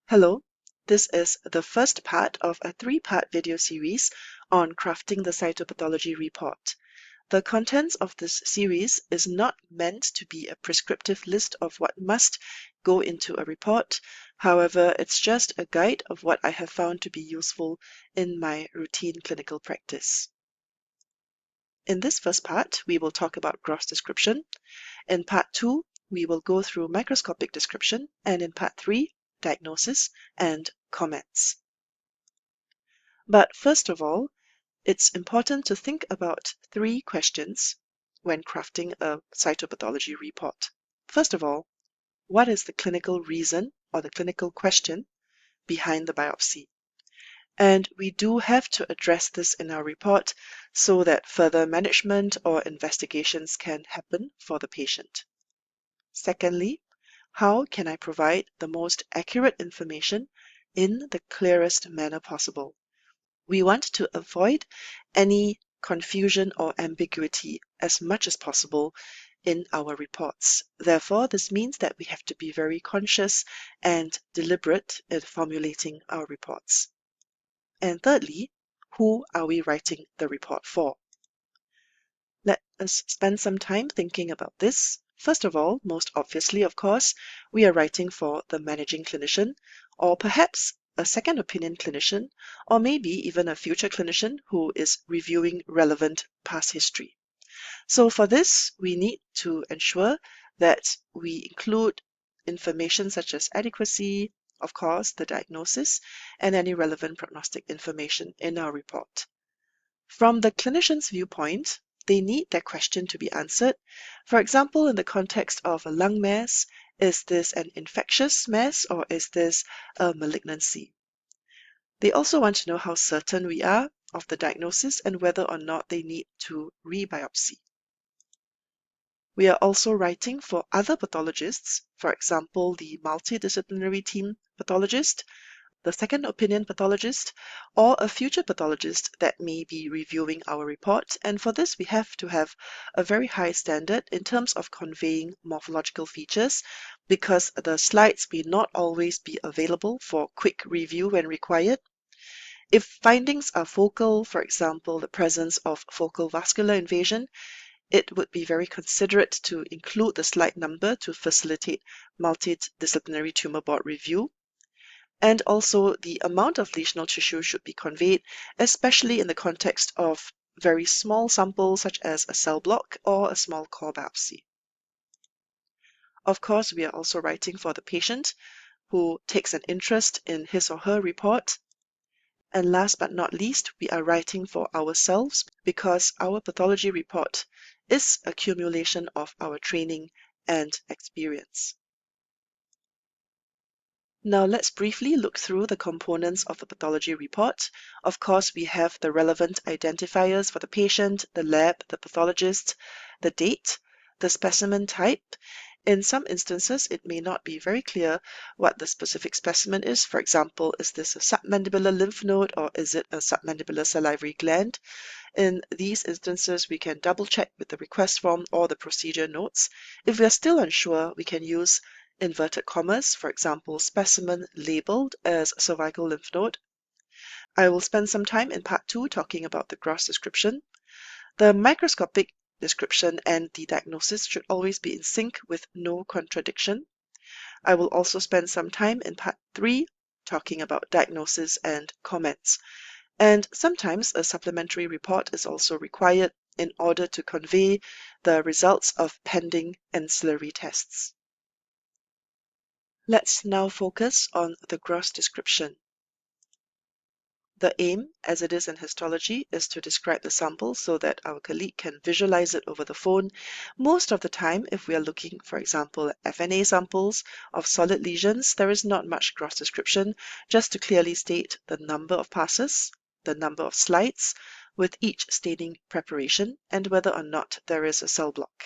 Hello, this is the first part of a three-part video series on crafting the cytopathology report. The contents of this series is not meant to be a prescriptive list of what must go into a report. However, it's just a guide of what I have found to be useful in my routine clinical practice. In this first part, we will talk about gross description. In part 2, we will go through microscopic description, and in part 3, diagnosis and comments. But first of all, it's important to think about three questions when crafting a cytopathology report. First of all, what is the clinical reason or the clinical question behind the biopsy? And we do have to address this in our report so that further management or investigations can happen for the patient. Secondly, how can I provide the most accurate information in the clearest manner possible? We want to avoid any confusion or ambiguity as much as possible in our reports. Therefore, this means that we have to be very conscious and deliberate in formulating our reports. And thirdly, who are we writing the report for? Let us spend some time thinking about this. First of all, most obviously, of course, we are writing for the managing clinician, or perhaps a second opinion clinician, or maybe even a future clinician who is reviewing relevant past history. So for this, we need to ensure that we include information such as adequacy, of course, the diagnosis, and any relevant prognostic information in our report. From the clinician's viewpoint, they need their question to be answered. For example, in the context of a lung mass, is this an infectious mass or is this a malignancy? They also want to know how certain we are of the diagnosis and whether or not they need to rebiopsy. We are also writing for other pathologists, for example, the multidisciplinary team pathologist, the second opinion pathologist, or a future pathologist that may be reviewing our report. And for this, we have to have a very high standard in terms of conveying morphological features, because the slides may not always be available for quick review when required. If findings are focal, for example, the presence of focal vascular invasion, it would be very considerate to include the slide number to facilitate multidisciplinary tumor board review. And also the amount of lesional tissue should be conveyed, especially in the context of very small samples such as a cell block or a small core biopsy. Of course, we are also writing for the patient who takes an interest in his or her report. And last but not least, we are writing for ourselves because our pathology report is a accumulation of our training and experience. Now let's briefly look through the components of the pathology report. Of course, we have the relevant identifiers for the patient, the lab, the pathologist, the date, the specimen type. In some instances, it may not be very clear what the specific specimen is. For example, is this a submandibular lymph node or is it a submandibular salivary gland? In these instances, we can double check with the request form or the procedure notes. If we are still unsure, we can use inverted commas, for example, specimen labeled as cervical lymph node. I will spend some time in part 2 talking about the gross description. The microscopic description and the diagnosis should always be in sync with no contradiction. I will also spend some time in part 3 talking about diagnosis and comments. And sometimes a supplementary report is also required in order to convey the results of pending ancillary tests. Let's now focus on the gross description. The aim, as it is in histology, is to describe the sample so that our colleague can visualize it over the phone. Most of the time, if we are looking, for example, at FNA samples of solid lesions, there is not much gross description, just to clearly state the number of passes, the number of slides, with each staining preparation, and whether or not there is a cell block.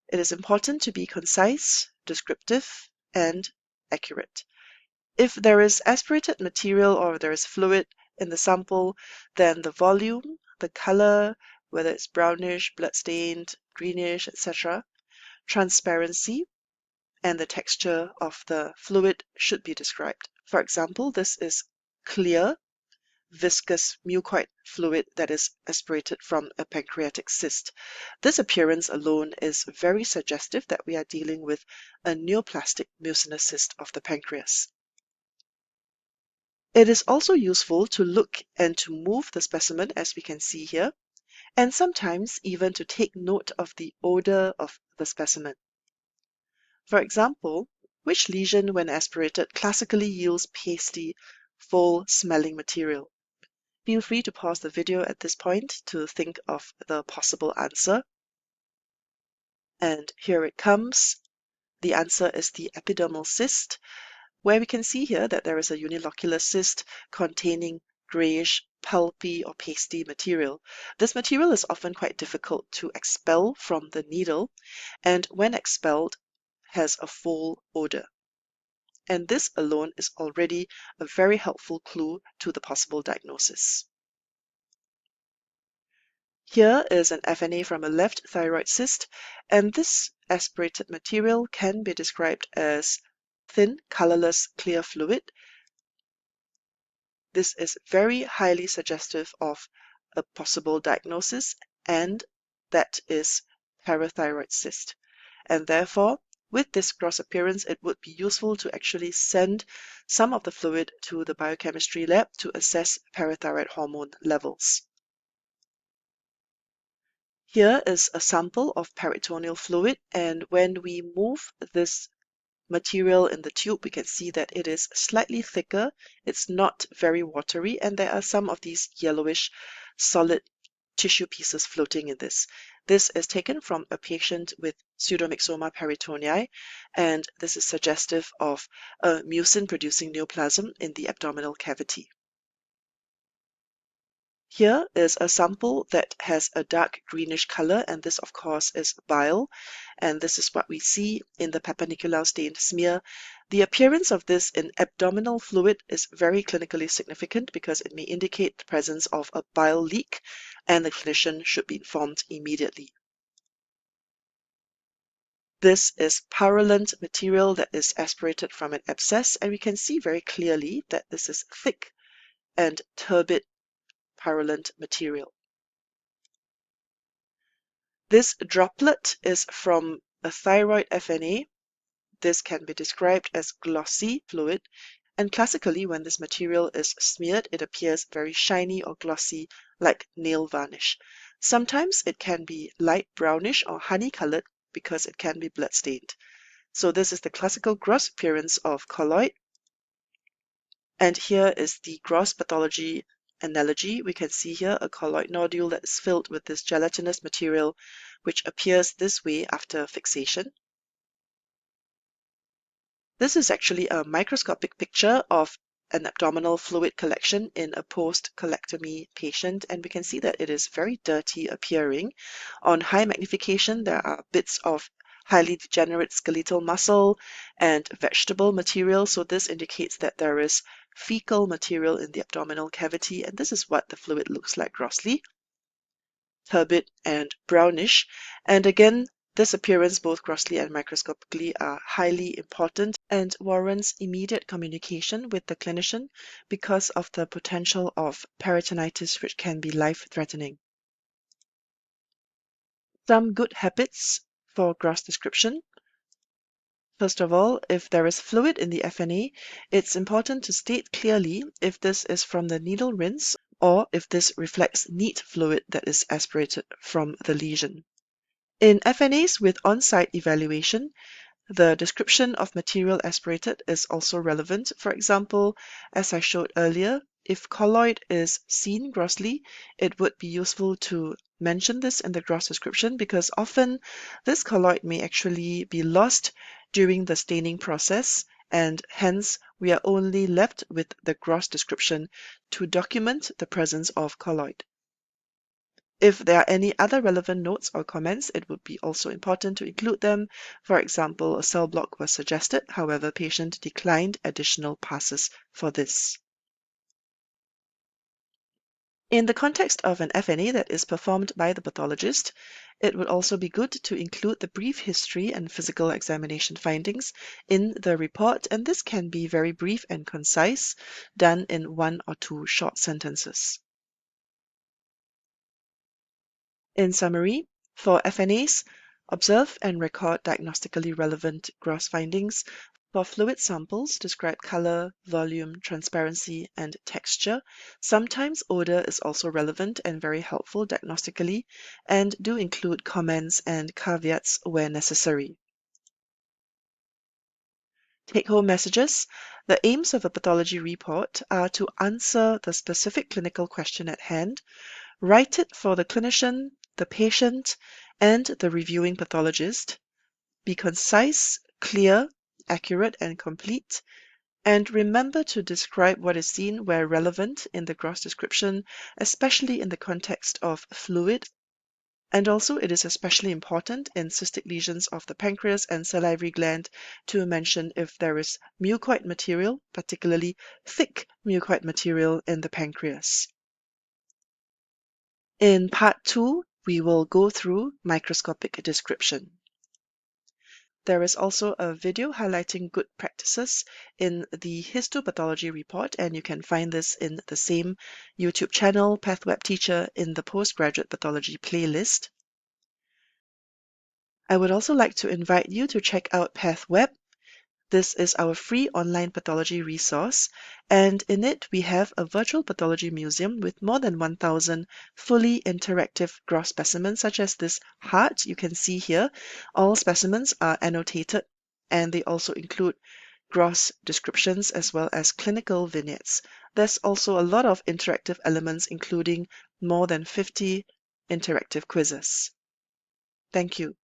It is important to be concise, descriptive, and accurate. If there is aspirated material or there is fluid in the sample, then the volume, the color, whether it's brownish, bloodstained, greenish, etc., transparency, and the texture of the fluid should be described. For example, this is clear, viscous mucoid fluid that is aspirated from a pancreatic cyst. This appearance alone is very suggestive that we are dealing with a neoplastic mucinous cyst of the pancreas. It is also useful to look and to move the specimen, as we can see here, and sometimes even to take note of the odor of the specimen. For example, which lesion when aspirated classically yields pasty, foul-smelling material? Feel free to pause the video at this point to think of the possible answer. And here it comes. The answer is the epidermal cyst, where we can see here that there is a unilocular cyst containing grayish, pulpy or pasty material. This material is often quite difficult to expel from the needle, and when expelled, has a foul odor. And this alone is already a very helpful clue to the possible diagnosis. Here is an FNA from a left thyroid cyst, and this aspirated material can be described as thin, colorless, clear fluid. This is very highly suggestive of a possible diagnosis, and that is parathyroid cyst. And therefore, with this gross appearance, it would be useful to actually send some of the fluid to the biochemistry lab to assess parathyroid hormone levels. Here is a sample of peritoneal fluid, and when we move this material in the tube, we can see that it is slightly thicker. It's not very watery, and there are some of these yellowish solid tissue pieces floating in this. This is taken from a patient with pseudomyxoma peritonei, and this is suggestive of a mucin-producing neoplasm in the abdominal cavity. Here is a sample that has a dark greenish color, and this of course is bile, and this is what we see in the Papa-Nicolau stained smear. The appearance of this in abdominal fluid is very clinically significant because it may indicate the presence of a bile leak, and the clinician should be informed immediately. This is purulent material that is aspirated from an abscess, and we can see very clearly that this is thick and turbid purulent material. This droplet is from a thyroid FNA. This can be described as glossy fluid, and classically when this material is smeared, it appears very shiny or glossy like nail varnish. Sometimes it can be light brownish or honey-colored because it can be blood-stained. So this is the classical gross appearance of colloid. And here is the gross pathology analogy. We can see here a colloid nodule that is filled with this gelatinous material, which appears this way after fixation. This is actually a microscopic picture of an abdominal fluid collection in a post-colectomy patient, and we can see that it is very dirty appearing. On high magnification, there are bits of highly degenerate skeletal muscle and vegetable material, so this indicates that there is fecal material in the abdominal cavity, and this is what the fluid looks like grossly, turbid and brownish. And again, this appearance, both grossly and microscopically, are highly important and warrants immediate communication with the clinician because of the potential of peritonitis, which can be life-threatening. Some good habits for gross description. First of all, if there is fluid in the FNA, it's important to state clearly if this is from the needle rinse or if this reflects neat fluid that is aspirated from the lesion. In FNAs with on-site evaluation, the description of material aspirated is also relevant. For example, as I showed earlier, if colloid is seen grossly, it would be useful to mention this in the gross description because often this colloid may actually be lost during the staining process, and hence we are only left with the gross description to document the presence of colloid. If there are any other relevant notes or comments, it would be also important to include them. For example, a cell block was suggested, however, patient declined additional passes for this. In the context of an FNA that is performed by the pathologist, It would also be good to include the brief history and physical examination findings in the report, and this can be very brief and concise, done in 1 or 2 short sentences. In summary, for FNAs, observe and record diagnostically relevant gross findings. For fluid samples, describe color, volume, transparency, and texture. Sometimes odor is also relevant and very helpful diagnostically, and do include comments and caveats where necessary. Take-home messages. The aims of a pathology report are to answer the specific clinical question at hand, write it for the clinician, the patient, and the reviewing pathologist, be concise, clear, accurate, and complete, and remember to describe what is seen where relevant in the gross description, especially in the context of fluid. And also, it is especially important in cystic lesions of the pancreas and salivary gland to mention if there is mucoid material, particularly thick mucoid material in the pancreas. In part 2, we will go through microscopic description. There is also a video highlighting good practices in the histopathology report, and you can find this in the same YouTube channel, Pathweb Teacher, in the postgraduate pathology playlist. I would also like to invite you to check out Pathweb. This is our free online pathology resource, and in it we have a virtual pathology museum with more than 1,000 fully interactive gross specimens, such as this heart you can see here. All specimens are annotated, and they also include gross descriptions as well as clinical vignettes. There's also a lot of interactive elements, including more than 50 interactive quizzes. Thank you.